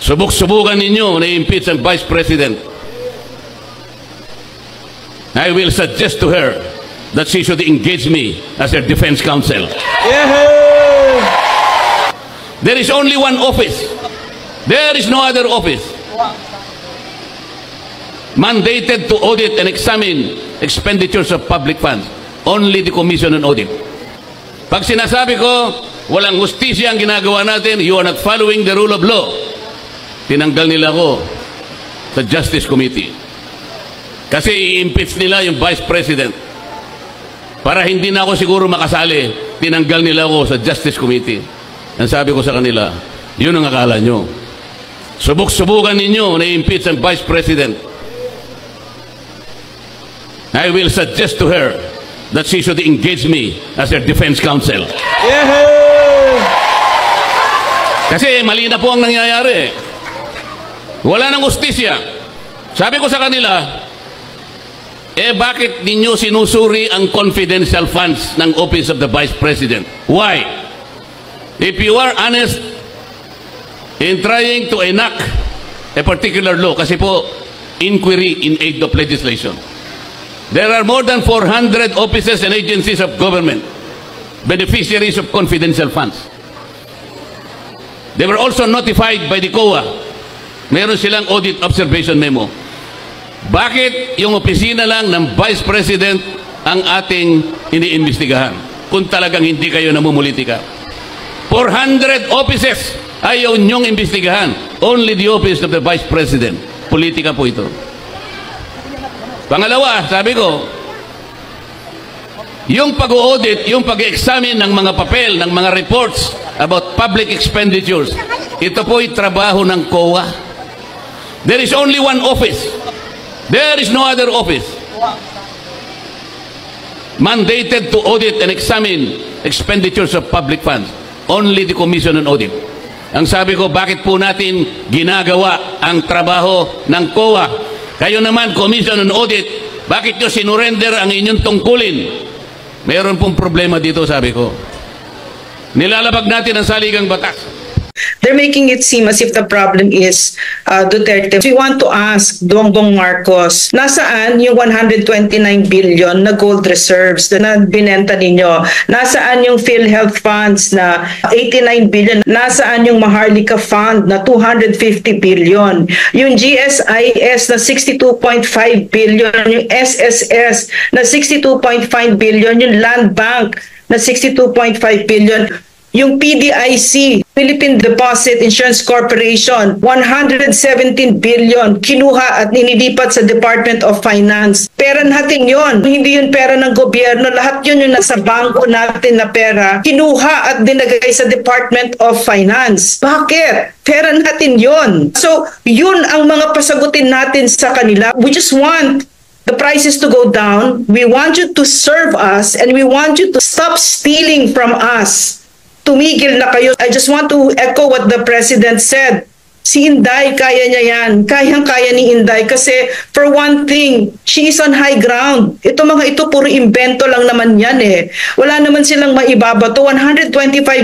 subok-subukan ninyo na impeach ang Vice President, I will suggest to her that she should engage me as her defense counsel. Yeah. There is only one office. There is no other office mandated to audit and examine expenditures of public funds. Only the Commission on Audit. Pag sinasabi ko, walang hustisya ang ginagawa natin, you are not following the rule of law, tinanggal nila ko sa Justice Committee. Kasi i-impeach nila yung Vice President. Para hindi na ako siguro makasali, tinanggal nila ako sa Justice Committee. Ang sabi ko sa kanila, yun ang akala nyo. Subok-subukan ninyo na i-impeach ang Vice President. I will suggest to her that she should engage me as her defense counsel. Yeah. Kasi mali na po ang nangyayari. Wala nang hustisya. Sabi ko sa kanila, bakit ninyo sinusuri ang confidential funds ng Office of the Vice President? Why? If you are honest in trying to enact a particular law, kasi po, inquiry in aid of legislation, there are more than 400 offices and agencies of government, beneficiaries of confidential funds. They were also notified by the COA. Meron silang audit observation memo. Bakit yung opisina lang ng Vice President ang ating iniimbestigahan kung talagang hindi kayo namumulitika? 400 offices ayaw nyong imbestigahan. Only the Office of the Vice President. Politika po ito. Pangalawa, sabi ko, yung pag-audit, yung pag-examine ng mga papel, ng mga reports about public expenditures, ito po'y trabaho ng COA. There is only one office. There is no other office mandated to audit and examine expenditures of public funds. Only the Commission on Audit. Ang sabi ko, bakit po natin ginagawa ang trabaho ng COA? Kayo naman, Commission on Audit, bakit nyo sinurrender ang inyong tungkulin? Mayroon pong problema dito, sabi ko. Nilalabag natin ang saligang batas. They're making it seem as if the problem is Duterte. We want to ask Bongbong Marcos, nasaan yung 129 billion na gold reserves na binenta ninyo? Nasaan yung PhilHealth funds na 89 billion? Nasaan yung Maharlika Fund na 250 billion? Yung GSIS na 62.5 billion? Yung SSS na 62.5 billion? Yung Land Bank na 62.5 billion? Yung PDIC, Philippine Deposit Insurance Corporation, 117 billion kinuha at inilipat sa Department of Finance. Pera natin yon, hindi yun pera ng gobyerno. Lahat yun yung nasa bangko natin na pera, kinuha at dinagay sa Department of Finance. Bakit? Pera natin yon. So, yun ang mga pasagutin natin sa kanila. We just want the prices to go down. We want you to serve us and we want you to stop stealing from us. Tumigil na kayo. I just want to echo what the President said. Si Inday, kaya niya yan. Kayang-kaya ni Inday kasi for one thing, she is on high ground. Ito mga ito, puro invento lang naman yan eh. Wala naman silang maibabato. 125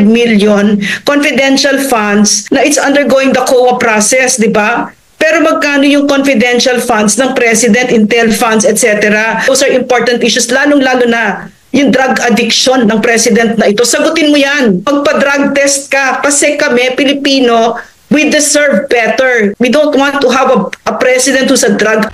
million confidential funds na it's undergoing the COA process, di ba? Pero magkano yung confidential funds ng President, Intel funds, etc. Those are important issues, lalong-lalo na yung drug addiction ng president na ito. Sagutin mo yan. Magpa-drug test ka kasi kami, Pilipino, we deserve better. We don't want to have a president who's a drug